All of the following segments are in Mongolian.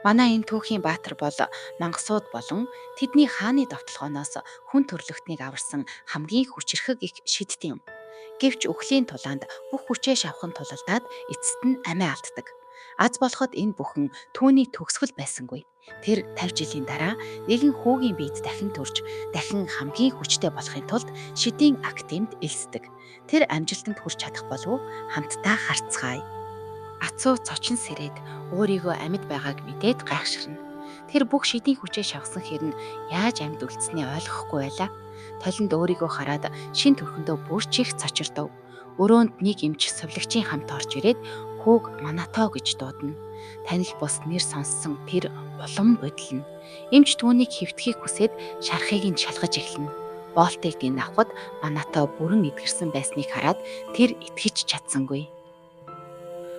Манай энэ түүхийн баатар бол мангасууд болон тэдний хааны довтлогоноос хүн төрлөختнийг аварсан хамгийн хүчирхэг их шидт юм. Гэвч үхлийн тулаанд бүх хүчээ шавхан тулалдаад эцэст нь амиа алддаг. Аз болоход энэ бүхэн түүний төгсгөл байсангүй. Тэр 50 жилийн дараа нэгэн хүүгийн биед дахин төрж, дахин хамгийн хүчтэй болохын тулд шидийн актемд элсдэг. Тэр амжилтанд хүрч чадах болов хамтдаа харцгаая. Ацуу цочин сэрээд өөрийгөө амьд байгааг мэдээд гайхширна. Тэр бүх шидийн хүчээ шавсан хэрн яаж амьд үлдсэний ойлгохгүй байлаа. Толинд өөрийгөө хараад шин төрхөндөө бүрчих цочирдов. Өрөөнд нэг эмч совлогчийн хамт орж ирээд хүүг манатоо гэж дуудана. Таних бус нэр сонссон тэр улам бодлно. Эмч түүнийг хэвтхийг хүсээд шархыг нь шалгаж эхэлнэ. Болтыг нь авахд манатоо бүрэн эдгэрсэн байсныг хараад тэр итгэж чадсангүй.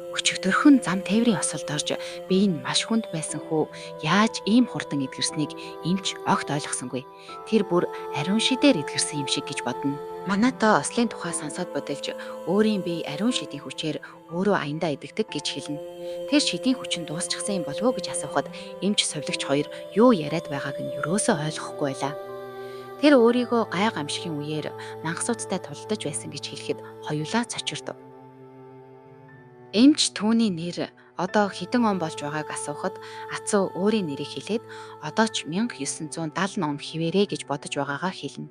Өчигдөрхөн зам тээврийн осолд орж бие нь маш хүнд байсан хүү яаж ийм хурдан эдгэрснийг эмч огт ойлгосонгүй. Тэр бүр ариун шидээр эдгэрсэн юм шиг гэж бодно. Манайта ослын тухай сонсоод бодолж өөрийн бие ариун шидийн хүчээр өөрөө аяндаа эдгдэг гэж хэлнэ. Тэр шидийн хүч нь дуусчихсан юм болов уу гэж асуухад эмч совлогч хоёр юу яриад байгааг нь юусоо ойлгохгүй байлаа. Тэр өөрийгөө гай гамшигын үеэр мангасуудтай тулдаж байсан гэж хэлэхэд хоёулаа цочирдов. Эмч түүний нэр одоо хэдэн он болж байгааг асуухад Ацуу өөрийн нэрийг хэлээд одоо ч 1970 он хിവэрэ гэж бодож байгаагаа хэлнэ.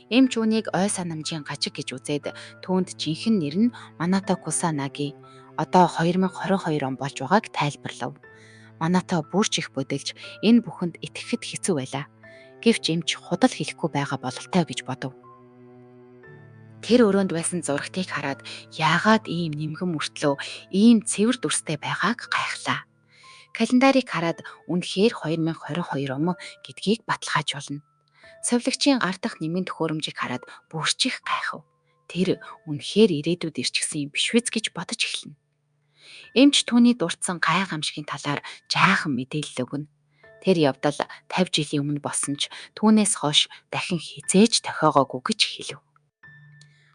Эмч үүнийг ой санамжийн гажиг гэж үзээд түүнд жинхэнэ нэр нь Маната Кусанаги одоо 2022 он болж байгааг тайлбарлав. Маната бүрч их бодолж энэ бүхэнд итгэхэд хэцүү байлаа. Гэвч эмч худал хэлэхгүй байгаа бололтой гэж бодов. Тэр өрөөнд байсан зурагтыг хараад яагаад ийм нимгэн мөртлөө ийм цэвэр дүрстэй байгааг гайхлаа. Календарыг хараад үнэхээр 2022 он гэдгийг баталгаажуулна. Совлогчийн гар дах нэмийн төхөөрөмжийг хараад бүрчих гайхав. Тэр үнэхээр ирээдүйд ирчихсэн юм биш үз гэж бодож эхэлнэ. Эмч түүний дурдсан гай гамшигын талаар жаахан мэдээлэл өгнө. Тэр явдал 50 жилийн өмнө болсон ч түүнээс хойш дахин хизээж тохиогоогүй гэж хэлв.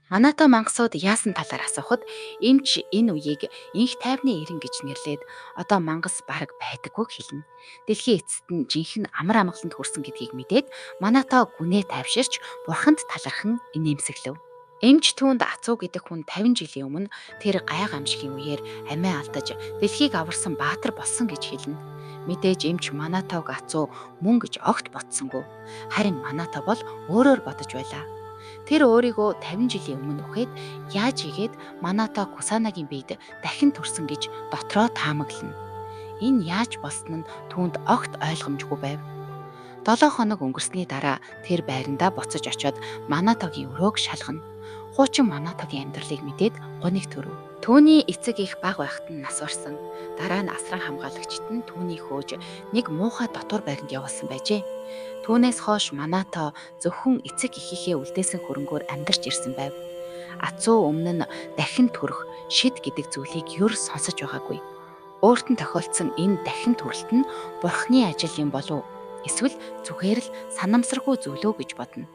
Маната мангасууд яасан талаар асуухад эмч энэ үеийг инх тайвны эрен гэж нэрлээд одоо мангас бараг байдаггүй хэлнэ. Дэлхийн эцэст нь жинхэнэ амар амгаланд хүрсэн гэдгийг мэдээд Маната гүнээ тайвширч бурханд талархан инээмсэглэв. Эмч түүнд Ацуу гэдэг хүн 50 жилийн өмнө тэр гай гамшигын үеэр амиа алдаж дэлхийг аварсан баатар болсон гэж хэлнэ. Мэдээж эмч Манатаг Ацуу мөн гэж огт бодсонгүй. Харин Маната бол өөрөөр бодож байлаа. Тэр өөрийгөө 50 жилийн өмнө үхээд яаж игээд Маната Кусанагийн биед дахин төрсөн гэж дотроо таамаглана. Энэ яаж болсон нь түүнд огт ойлгомжгүй байв. 7 хоног өнгөрсний дараа тэр байрандаа буцаж очиод Манатагийн өрөөг шалгана. Хуучин Манатагийн амьдралыг мэдээд гуниг төрөв. Түүний эцэг их бага байхад нь нас барсан. Дараа нь асран хамгаалагчид нь түүнийг хөөж нэг муухай дотор байранд явуулсан байжээ. Түүнээс хойш Маната зөвхөн эцэг эхийнхээ үлдээсэн хөрөнгөөр амьдарч ирсэн байв. Ацуу өмнө нь дахин төрөх шид гэдэг зүйлийг юр сонсож байгаагүй. Өөрт нь тохиолдсон энэ дахин төрөлт нь бурхны ажил юм болов эсвэл зүгээр л санамсаргүй зүйлөө гэж бодно.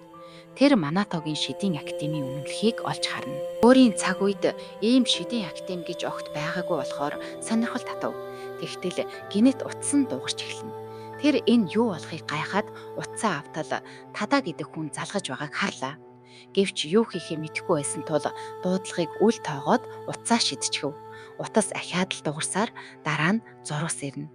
Тэр Манатагийн шидийн академийн үнэмлэхийг олж харна. Өөрийн цаг үед ийм шидийн академи гэж огт байгаагүй болохоор сонирхол татав. Тэгтэл гинэт утсан дуугарч эхэлнэ. Тэр энэ юу болохыг гайхаад утсаа автал Тада гэдэг хүн залгаж байгааг харлаа. Гэвч юу хийхээ мэдэхгүй байсан тул дуудлагыг үл тоогоод утсаа шидчихв. Утас ахиад л дугарсаар дараа нь зурус ирнэ.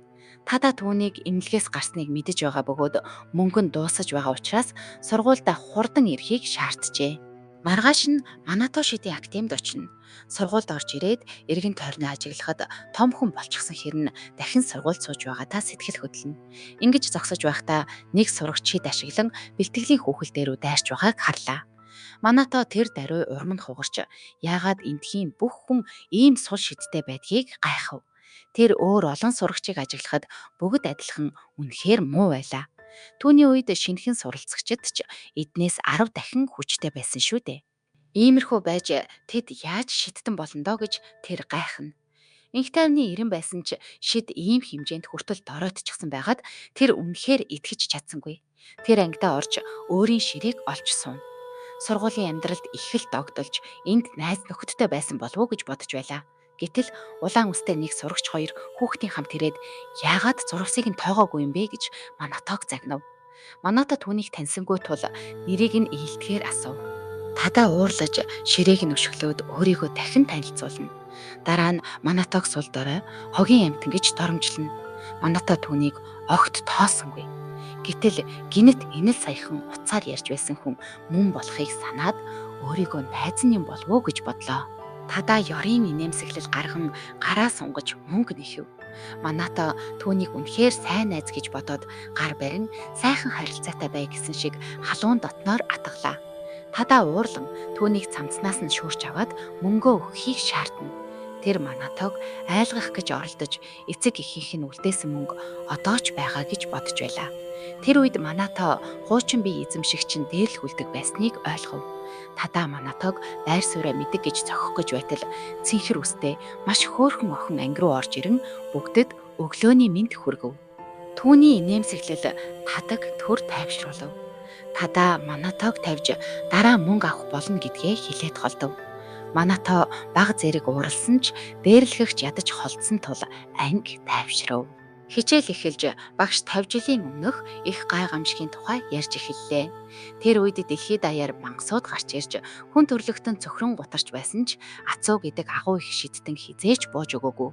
Тада түүнийг эмнэлгээс гарсныг мэдэж байгаа бөгөөд мөнгө нь дуусаж байгаа учраас сургуультай хурдан ирэхийг шаарджээ. Маргааш нь Манато шидийн академид очино. Сургуульд орж ирээд эргэн тойрноо ажиглахад том хүн болчихсон хэрн дахин сургуульд сууж байгаадаа сэтгэл хөдлөнө. Ингэж зогсож байхдаа нэг сурагчид ашиглан бэлтгэлийн хүүхэлдээ рүү дайрч байгааг харлаа. Манато тэр даруй урам нь хугарч яагаад эндхийн бүх хүн ийм сул шидтэй байдгийг гайхав. Тэр өөр олон сурагчийг ажиглахад бүгд адилхан үнэхээр муу байлаа. Түүний үед шинэхэн суралцагчид ч эднээс 10 дахин хүчтэй байсан шүү дээ. Иймэрхүү байж тэд яаж шидтэн болно доо гэж тэр гайхна. Инх тайвны эрен байсан ч шид ийм хэмжээнд хүртэл доройтчихсан байгаад тэр үнэхээр итгэж чадсангүй. Тэр ангидаа орж өөрийн ширээг олж сууна. Сургуулийн амьдралд их л догдолж энд найз нөхөдтэй байсан болов уу гэж бодож байлаа. Гэтэл улаан үстэй нэг сурагч хоёр хүүхдийн хамт ирээд яагаад зурвасыг нь тоогоогүй юм бэ гэж Манатог загнав. Маната түүнийг таньсангүй тул нэрийг нь ийэлтгэхээр асуув. Тадаа уурлаж ширээг нь өшгөлөөд өөрийгөө дахин танилцуулна. Дараа нь Манатог сул дорой хогийн амьтан гэж доромжлно. Маната түүнийг огт тоосонгүй. Гэтэл гинэт инэл саяхан уцаар ярьж байсан хүн мөн болохыг санаад өөрийгөө найз нь юм болов уу гэж бодлоо. Тадаа ёрийн инээмсэглэл гарган гараа сунгаж мөнгө нэхв. Маната түүнийг үнэхээр сайн найз гэж бодоод гар барин сайхан харилцаатай бай гэсэн шиг халуун дотноор атгалаа. Тадаа уурлан түүнийг цамцнаас нь шүүрч аваад мөнгөө өгөхийг шаардна. Тэр Манатог айлгах гэж оролдож эцэг эхийнх нь үлдээсэн мөнгө одоо ч байгаа гэж бодож байлаа. Тэр үед Манато хуучин бие эзэмшигч нь дээрлэх үлдэг байсныг ойлгов. Тадаа Манатог байр сууриа мэдэг гэж зохих гэж байтал цэнхэр үстэй маш хөөрхөн охин анги руу орж ирэн бүгдэд өглөөний мэнд хүргэв. Түүний инээмсэглэл Тадаг төр тайвшруулав. Тадаа Манатог тавьж дараа мөнгө авах болно гэдгээ хэлээд холдов. Манато баг зэрэг ууралсан ч дээрлэхэгч ядаж холдсон тул анги тайвшрав. Хичээл эхэлж багш 50 жилийн өмнөх их гай гамшигын тухай ярьж эхэллээ. Тэр үед дэлхийд даяар мангасууд гарч ирж хүн төрлөختөн цөхрөн гутарч байсан ч Ацуу гэдэг агуу их шидтэн хизээч бууж өгөөгүй.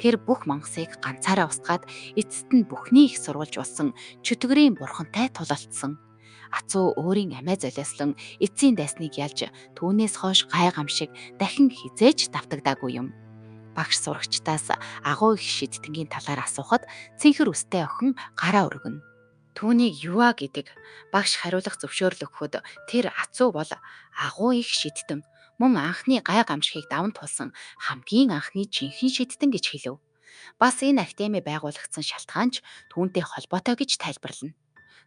Тэр бүх мангасыг ганцаараа устгаад эцэст нь бүхний их сурвалж болсон чөтгөрийн бурхантай тулалдсан. Ацуу өөрийн амиа золиослон эцсийн дайсныг ялж түүнээс хойш гай гамшиг дахин хизээч давтагдаагүй юм. Багш сурагчдаас агуу их шидтэнгийн талаар асуухад цэнхэр үстэй охин гараа өргөнө. Түүнийг юа гэдэг багш хариулах зөвшөөрөл өгөхөд тэр Ацуу бол агуу их шидтэн мөн анхны гай гамшигыг даван тулсан хамгийн анхны жинхэнэ шидтэн гэж хэлв. Бас энэ академи байгуулагдсан шалтгаанч түүнтэй холбоотой гэж тайлбарлана.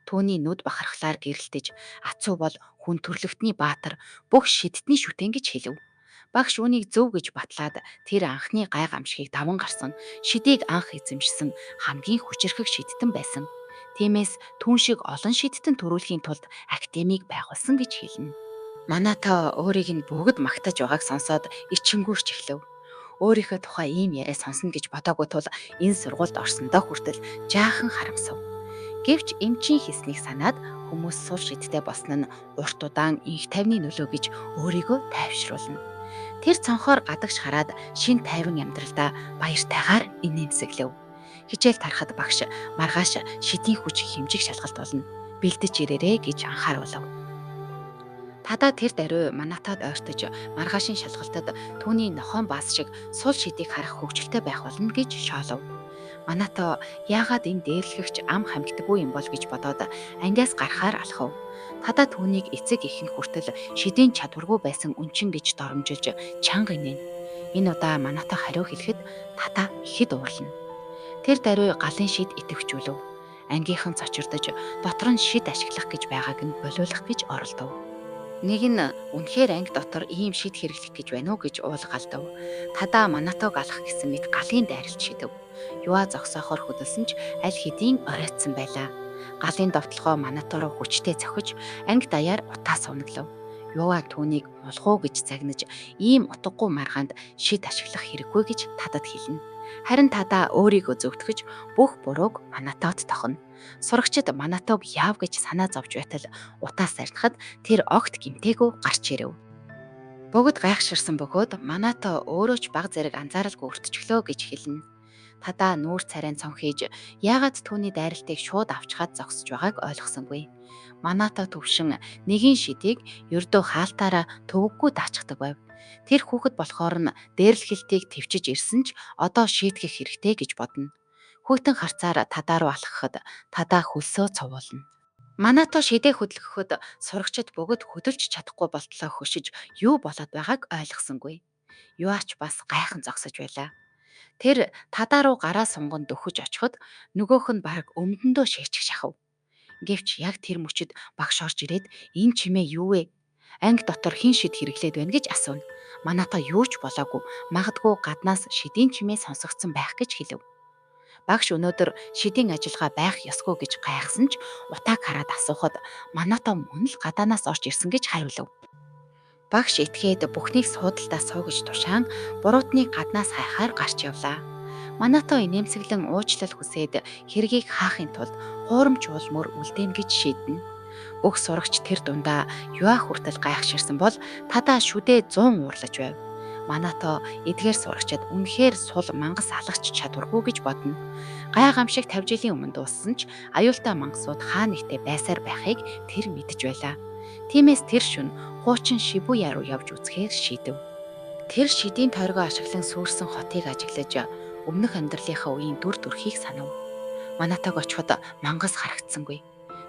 Түүний нүд бахархлаар гэрэлтэж Ацуу бол хүн төрлөختний баатар бүх шидтний шүтэн гэж хэлв. Багш үүнийг зөв гэж батлаад тэр анхны гай гамшигыг даван гарсан шидийг анх эзэмшсэн хамгийн хүчирхэг шидтэн байсан. Тиймээс түүн шиг олон шидтэн төрүүлэхийн тулд академиг байгуулсан гэж хэлнэ. Манато өөрийг нь бүгд магтаж байгааг сонсоод ичингүрч эхлэв. Өөрийнхөө тухай ийм яриа сонсно гэж бодоогүй тул энэ сургуульд орсондоо хүртэл жаахан харамсав. Гэвч эмчийн хийснийг санаад хүмүүс сул шидтэй болсон нь урт удаан инх тайвны нөлөө гэж өөрийгөө тайвшруулна. Тэр цонхоор гадагш хараад шин тайван амьдралдаа баяртайгаар инээмсэглэв. Хичээл тарахад багш маргааш шидийн хүч хэмжих шалгалт болно. Бэлдэж ирээрэй гэж анхааруулав. Тадаа тэр даруй Манатад ойртож маргаашийн шалгалтад түүний нохоон баас шиг сул шидийг харах хөвгчлөлтэй байх болно гэж шоолов. Манато яагаад энэ дээрлэхэгч ам хамгдаггүй юм бол гэж бодоод ангиас гарахаар алхав. Тадаа түүнийг эцэг их нь хүртэл шидийн чадваргүй байсан үнчин гэж доромжилж чанга инээн. Энэ удаа Манато хариу хэлэхэд Тадаа ихэд уурлана. Тэр даруй галын шид идэвхжүүлв. Ангийнхан цочирдож дотор нь шид ашиглах гэж байгааг нь болиулах гэж оролдов. Нэг нь үнэхээр анги дотор ийм шид хэрэглэх гэж байна уу гэж уулгалдав. Тадаа Манатог алах гэсэн мэт галын дайралт шидэв. Юа зогсоохоор хөдөлсөн ч аль хэдийн оройтсан байлаа. Галын довтлогоо Манато руу хүчтэй цохиж анги даяар утаа сувнаглав. Юа түүнийг мулгуу гэж загнаж ийм утгагүй маргаанд шид ашиглах хэрэггүй гэж Тадад хэлнэ. Харин Тадаа өөрийгөө зөвтгөж бүх бурууг Манатод тохно. Сурагчид Манатог яав гэж санаа зовж байтал утаас сарнахад тэр огт гимтээгөө гарч ирэв. Бүгд гайхширсан бөгөөд Манато өөрөө ч баг зэрэг анзааралгүй өртчихлөө гэж хэлнэ. Тадаа нүүр царайн цон хийж яагаад түүний дайралтыг шууд авчхаад зогсож байгааг ойлгосонгүй. Манато төвшин нэгin шидийг ердөө хаалтаараа төвөггүй даачдаг байв. Тэр хүүхэд болохоор нь дээрлэхэлтийг төвчж ирсэн ч одоо шийтгэх хэрэгтэй гэж бодно. Хүүтэн харцаар Тадаа руу алхахад Тадаа хөлсөө цовуулна. Манато шидээ хөдөлгөхөд сурагчид бүгд хөдөлж чадахгүй болтлоо хөшиж юу болоод байгааг ойлгосонгүй. Юач бас гайхан зогсож байлаа. Тэр Тадаа руу гараа сунган дөхөж очиход нөгөөх нь баг өмдөндөө шээчих шахав. Гэвч яг тэр мөчид багш орж ирээд энэ чимээ юу вэ? Анги дотор хин шид хэрэглээд байна гэж асууна. Манато юу ч болоогүй. Магадгүй гаднаас шидийн чимээ сонсогдсон байх гэж хэлв. Багш өнөөдөр шидийн ажиллагаа байх ёсгүй гэж гайхсан ч утааг хараад асуухад Манато мөн л гадаанаас орж ирсэн гэж хариулв. Багш этгээд бүхнийг суудалтаа суугаж тушаан буруутныг гаднаас хайхаар гарч явлаа. Манатоо инээмсэглэн уучлал хүсээд хэргийг хаахын тулд хуурамч уулмөр үлдээн гэж шийднэ. Бүх сурагч тэр дундаа юа хүртэл гайхширсан бол тадаа шүдээ 100 уурлаж байв. Манатоо эдгээр сурагчид үнэхээр сул мангас алгach чадваргүй гэж бодно. Гай гамшиг 50 жилийн өмнө дууссан ч аюултай мангасууд хаа нэгтээ байсаар байхыг тэр мэдэж байлаа. Тиймээс тэр шөнө хуучин Шибуя руу явж үзэхээр шийдэв. Тэр шидийн тойргоо ашиглан сүрсэн хотыг ажиглаж өмнөх амьдралынхаа үеийн дүр төрхийг санав. Манатаг очиход мангас харагдсангүй.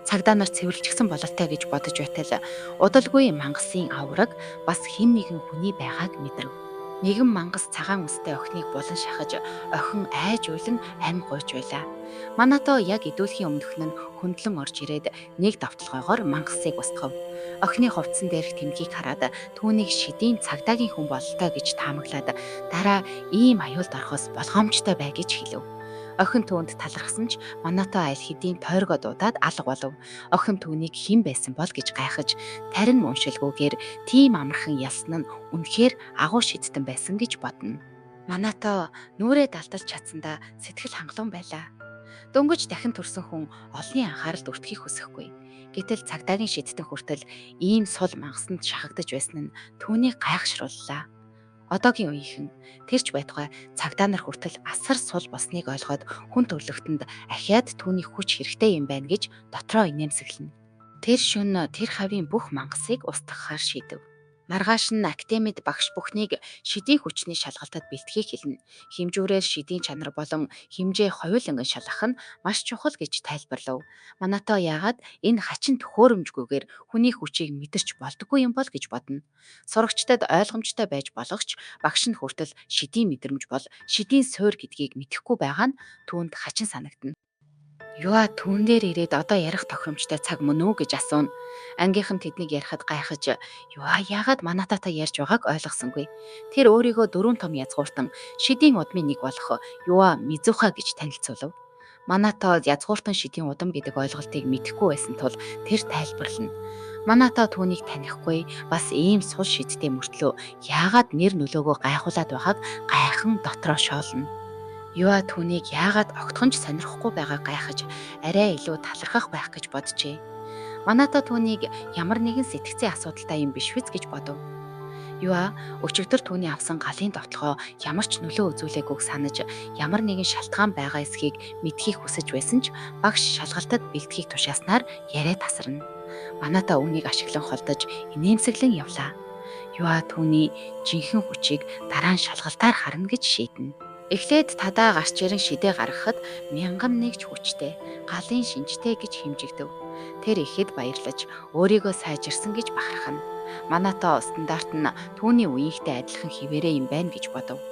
Цагдаа нар цэвэрлжсэн бололтой гэж бодож байтал удалгүй мангасын авраг бас хэн нэгэн хүний байгааг мэдрэв. Нэгэн мангас цагаан үстэй охиныг булан шахаж охин айж уйлан амь гуйж байлаа. Манатоо яг идүүлэхийн өмнөх нь хөндлөн орж ирээд нэг давталгойгоор мангасыг устгав. Охины хувцсан дээрх тэмдгийг хараад түүнийг шидийн цагдаагийн хүн бололтой гэж таамаглаад дараа ийм аюулд орохоос болгоомжтой бай гэж хэлв. Охин түүнд талархсан ч Манатоо айл хэдийн тойргоо дуудаад алга болов. Охин түүнийг хэн байсан бол гэж гайхаж тарин уншилгүйгээр тийм амархан ялсан нь үнэхээр агуу шидтэн байсан гэж бодно. Манатоо нүрээ далдалж чадсандаа сэтгэл хангалуун байлаа. Дөнгөж дахин төрсөн хүн олонний анхааралд өртөхийг хүсэхгүй. Гэтэл цагдаагийн шидтэн хүртэл ийм сул мангасанд шахагдаж байсан нь түүнийг гайхшрууллаа. Одоогийн үеийнхэн тэрч байтугай цагдаа нар хүртэл асар сул болсныг ойлгоод хүн төрлөختөнд ахиад түүний хүч хэрэгтэй юм байна гэж дотроо инээмсэглэнэ. Тэр шөнө тэр хавийн бүх мангасыг устгахаар шийдэв. Маргааш нь академид багш бүхнийг шидийн хүчний шалгалтад бэлтгийг хэлнэ. Хэмжүүрээр шидийн чанар болон хэмжээ хоёулангийн шалгах нь маш чухал гэж тайлбарлав. Манатоо яагаад энэ хачин төхөөрөмжгүйгээр хүний хүчийг мэдэрч болдоггүй юм бол гэж бодно. Сурагчдад ойлгомжтой байж болох ч багш нь хүртэл шидийн мэдрэмж бол шидийн суурь гэдгийг мэдэхгүй байгаа нь түүнд хачин санагдана. Юа түүн дээр ирээд одоо ярих тохиромжтой цаг мөн үү гэж асууна. Ангийнхан тэднийг ярихад гайхаж юа яагаад Манататай ярьж байгааг ойлгосонгүй. Тэр өөрийгөө 4 том язгууртан шидийн удмын нэг болох Юа Мизуха гэж танилцуулав. Манатаа язгууртан шидийн удам гэдэг ойлголтыг мэдэхгүй байсан тул тэр тайлбарлана. Манатаа түүнийг танихгүй бас ийм сул шидтэй мөртлөө яагаад нэр нөлөөгөө гайхуулад байгааг гайхан дотроо шоолно. Юа түүнийг яагаад огтхонч сонирхгүй байгаа гайхаж арай илүү талархах байх гэж боджээ. Манатаа түүнийг ямар нэгэн сэтгцийн асуудалтай юм биш биз гэж бодов. Юа өчигдөр түүний авсан галын довтлогоо ямар ч нөлөө үзүүлээгүйг санаж ямар нэгэн шалтгаан байгаа эсхийг мэдхийг хүсэж байсан ч багш шалгалтад бэлтгийг тушааснаар яриа тасарна. Манатаа үүнийг ашиглан холдож инээмсэглэн явлаа. Юа түүний жинхэнэ хүчийг дараа нь шалгалтаар харна гэж шийднэ. Эхлээд тадаа гарч ирэн шидээ гаргахад 1001 хүчтэй, галын шинжтэй гэж хэмжигдэв. Тэр ихэд баярлаж өөрийгөө сайжирсан гэж бахархна. Манатоо стандарт нь түүний үеийнхтэй адилхан хിവэрэ юм байна гэж бодов.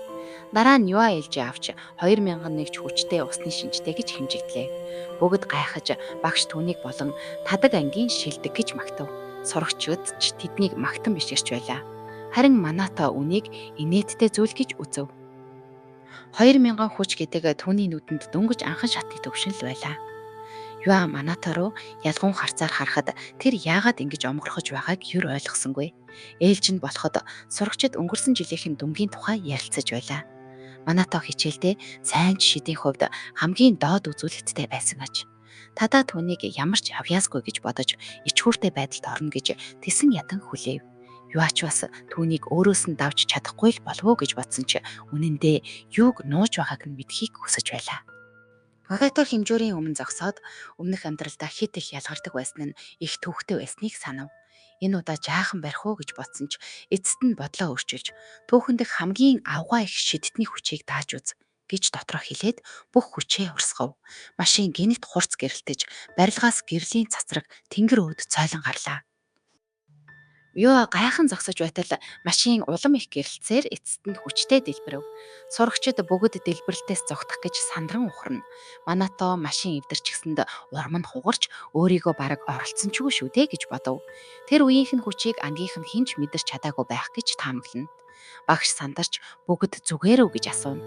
Дараа нь Юа ээлжээ авч 2001 хүчтэй усны шинжтэй гэж хэмжигдлээ. Бүгд гайхаж багш түүнийг болон тадаг ангийн шилдэг гэж магтав. Сурагчид ч тэднийг магтан бишгэрч байлаа. Харин Манатоо үнийг инээдтэй зүйл гэж үзв. 2000 хүч гэдэг түүний нүдэнд дөнгөж анхан шатны төвшинл байлаа. Юа Манатаа руу ялгуун харцаар харахад тэр яагаад ингэж омгорхож байгааг юр ойлгосонгүй. Ээлж нь болоход сурагчид өнгөрсөн жилийнхэн дүнгийн тухай ярилцаж байлаа. Манатаа хичээлдээ сайн шидийн хувьд хамгийн доод үзүүлэлттэй байсан аж. Тадаа түүнийг ямар ч авьяасгүй гэж бодож ичхүүртэй байдалд орно гэж тэсэн ядан хүлээв. Юач бас түүнийг өөрөөс нь давж чадахгүй л болов уу гэж бодсон ч үнэн дээр юуг нууж байгааг нь мэдхийг хүсэж байлаа. Багаатар хэмжүүрийн өмнө зогсоод өмнөх амьдралдаа хит их ялгардаг байсан нь их төвхтэй байсныг санав. Энэ удаа жаахан барих уу гэж бодсон ч эцэст нь бодлоо өөрчилж түүхэн дэх хамгийн авгаа их шидтний хүчийг дааж үз гэж дотроо хэлээд бүх хүчээ урсгав. Машин гинт хурц гэрэлтэж барилгаас гэрлийн цацраг тэнгэр өөд цойлон гарлаа. Юа гайхан зогсож байтал машин улам их гэрэлцээр эцэст нь хүчтэй дэлбэрэв. Сурагчид бүгд дэлбэрэлтээс зогтох гэж сандран ухарна. Манатоо машин эвдэрчихсэнд урам нь хугарч өөрийгөө бараг оролцсон ч үгүй шүү дээ гэж бодов. Тэр үеийнхэн хүчийг ангийнх нь хинч мэдэрч чадаагүй байх гэж таамаглана. Багш сандарч бүгд зүгээрөө гэж асууна.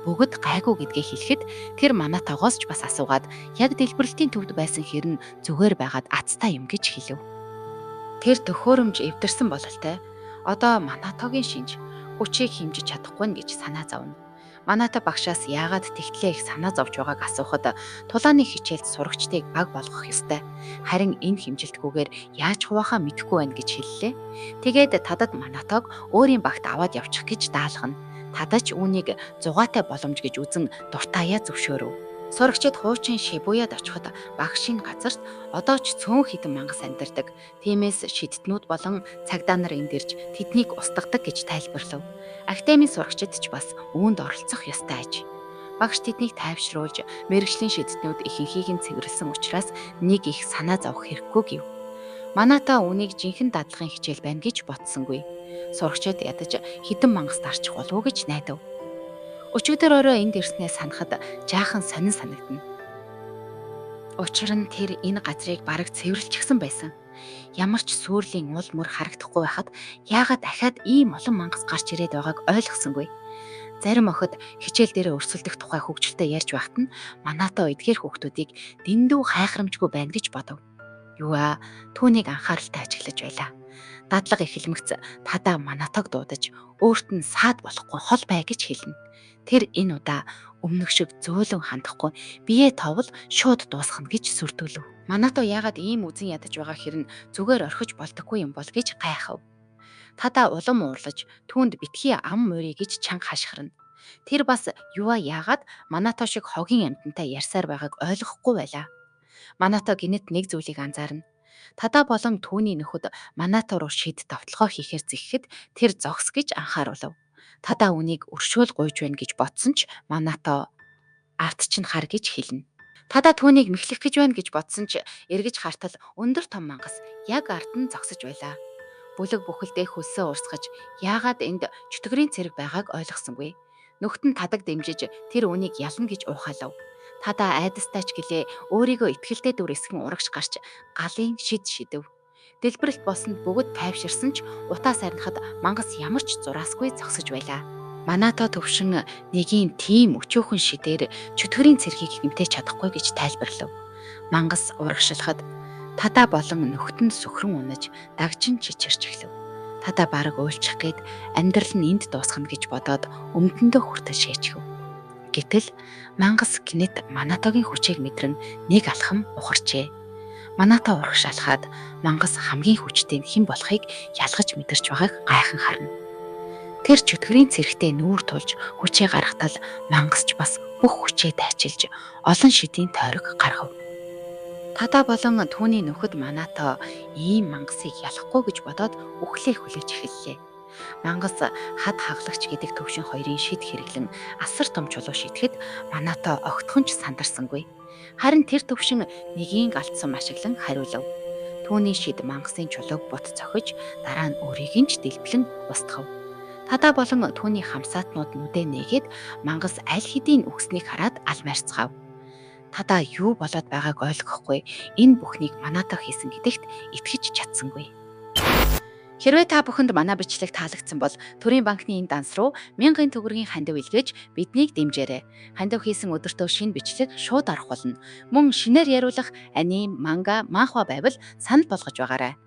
Бүгд гайгүй гэдгээ хэлэхэд тэр Манатоогоос ч бас асуугаад яг дэлбэрэлтийн төвд байсан хэрн зүгээр байгаад аттай юм гэж хэлв. Тэр төхөөрөмж эвдэрсэн бололтой. Одоо Манатогийн шинж хүчийг хэмжиж чадахгүй нь гэж санаа зовно. Маната багшаас яагаад тэгтлээ их санаа зовж байгааг асуухад тулааны хичээлд сурагчдыг баг болгох ёстой. Харин энэ хэмжилтгүйгээр яаж хуваахаа мэдэхгүй байна гэж хэллээ. Тэгээд тадад Манатог өөрийн багт аваад явчих гэж даалгана. Тадаж үүнийг зугаатай боломж гэж үзэн дуртаяа зөвшөөрөв. Сурагчид хуучин Шибуяд очиход багшийн газарт одоо ч цөөн хэдэн мангас амьдардаг. Тиймээс шидтнүүд болон цагдаа нар энд ирж тэднийг устгадаг гэж тайлбарлав. Академийн сурагчид ч бас үүнд оролцох ёстой аж. Багш тэднийг тайвшруулж мэрэгжлийн шидтнүүд ихэнхийг нь цэвэрлсэн учраас нэг их санаа зовох хэрэггүй гэв. Маната үүнийг жинхэнэ дадлагын хичээл байна гэж бодсонгүй. Сурагчид ядаж хэдэн мангас дарчих болов уу гэж найдав. Өчигдөр орой энд ирснээ санахад жаахан сонин санагдана. Учир нь тэр энэ газрыг бараг цэвэрлчихсэн байсан. Ямар ч сүрлийн уул мөр харагдахгүй байхад яагаад дахиад ийм олон мангас гарч ирээд байгааг ойлгосонгүй. Зарим охид хичээл дээрээ өрсөлдөх тухай хөвгчлөлтөд ярьж байхад нь Манато эдгээр хүүхдүүдийг дэндүү хайхрамжгүй байна гэж бодов. Юу аа, түүнийг анхааралтай ажиглаж байлаа. Дадлага эхлэмэгц тадаа Манатог дуудаж өөрт нь саад болохгүй хол бай гэж хэлнэ. Тэр энэ удаа өмнөх шиг зөөлөн хандахгүй бие товол шууд дуусгах гэж сүрдүүлв. Манато яагаад ийм үзен ядаж байгаа хэрн зүгээр орхиж болдоггүй юм бол гэж гайхав. Тадаа улам уурлаж түүнд битгий ам морий гэж чанга хашгирна. Тэр бас юа яагаад Манато шиг хогийн амьтантай ярьсаар байгааг ойлгохгүй байлаа. Манато гинэт нэг зүйлийг анзаарна. Тадаа болон түүний нөхөд Манато руу шид давталгаа хийхээр зэхэхэд тэр зогс гэж анхааруулв. Тадаа үнийг өршөөл гуйж байна гэж бодсон ч Манато арт чинь хар гэж хэлнэ. Тадаа түүнийг мэхлэх гэж байна гэж бодсон ч эргэж хартал өндөр том мангас яг ард нь зогсож байлаа. Бүлэг бүхэлдээ хөлсөө урсгаж яагаад энд чөтгөрийн цэрэг байгааг ойлгосонгүй. Нөхд нь тадаг дэмжиж тэр үнийг ялна гэж уухалав. Тадаа айдастайч гэлээ өөрийгөө итгэлтэй дүр эсгэн урагш гарч галын шид шидэв. Дэлбэрэлт болсонд бүгд тайвширсан ч утаа сарнахад мангас ямар ч зураасгүй зогсож байлаа. Манато төвшин нэгийн тийм өчөөхөн шидээр чөтгөрийн цэргийг хэмтэж чадахгүй гэж тайлбарлав. Мангас урагшлахад тадаа болон нөхдөнд сүхрэн унаж дагжин чичирч эхлэв. Тадаа бараг уйлчих гээд амьдрал нь энд дуусгана гэж бодоод өмдөндөө хүртэл шээчгэв. Гэтэл мангас гинэт Манатогийн хүчийг мэдрэн нэг алхам ухарчээ. Манато урагшаалахад мангас хамгийн хүчтэй хэн болохыг ялгаж мэдэрч байгааг гайхан харна. Тэр чөтгөрийн цэрэгтээ нүүр тулж хүчээ гаргатал мангасч бас бүх хүчээ тайчилж олон шидийн тойрог гаргав. Тадаа болон түүний нөхөд Манато ийм мангасыг ялахгүй гэж бодоод үхлээ хүлээж эхэллээ. Мангас хад хаглагч гэдэг төвшин хоёрын шид хэрэглэн асар том чулуу шидэхэд Манато огтхонч сандарсангүй. Харин тэр төвшин нэгийг алдсан ашиглан хариулав. Түүний шид мангасын чулууг бут цохиж дараа нь өөрийг нь ч дэлбэлэн устгав. Тадаа болон түүний хамсаатнууд нүдэ нээгээд мангас аль хэдийн үхснийг хараад алмайрцгаав. Тадаа юу болоод байгааг ойлгохгүй энэ бүхнийг Манато хийсэн гэдэгт итгэж чадсангүй. Хэрвээ та бүхэнд манай бичлэг таалагдсан бол Төрийн банкны энэ данс руу 1000 төгрөгийн хандив илгээж биднийг дэмжээрэй. Хандив хийсэн өдөртөө шинэ бичлэг шууд арах болно. Мөн шинээр яриулах аним, манга, манхва байвал санал болгож байгаарай.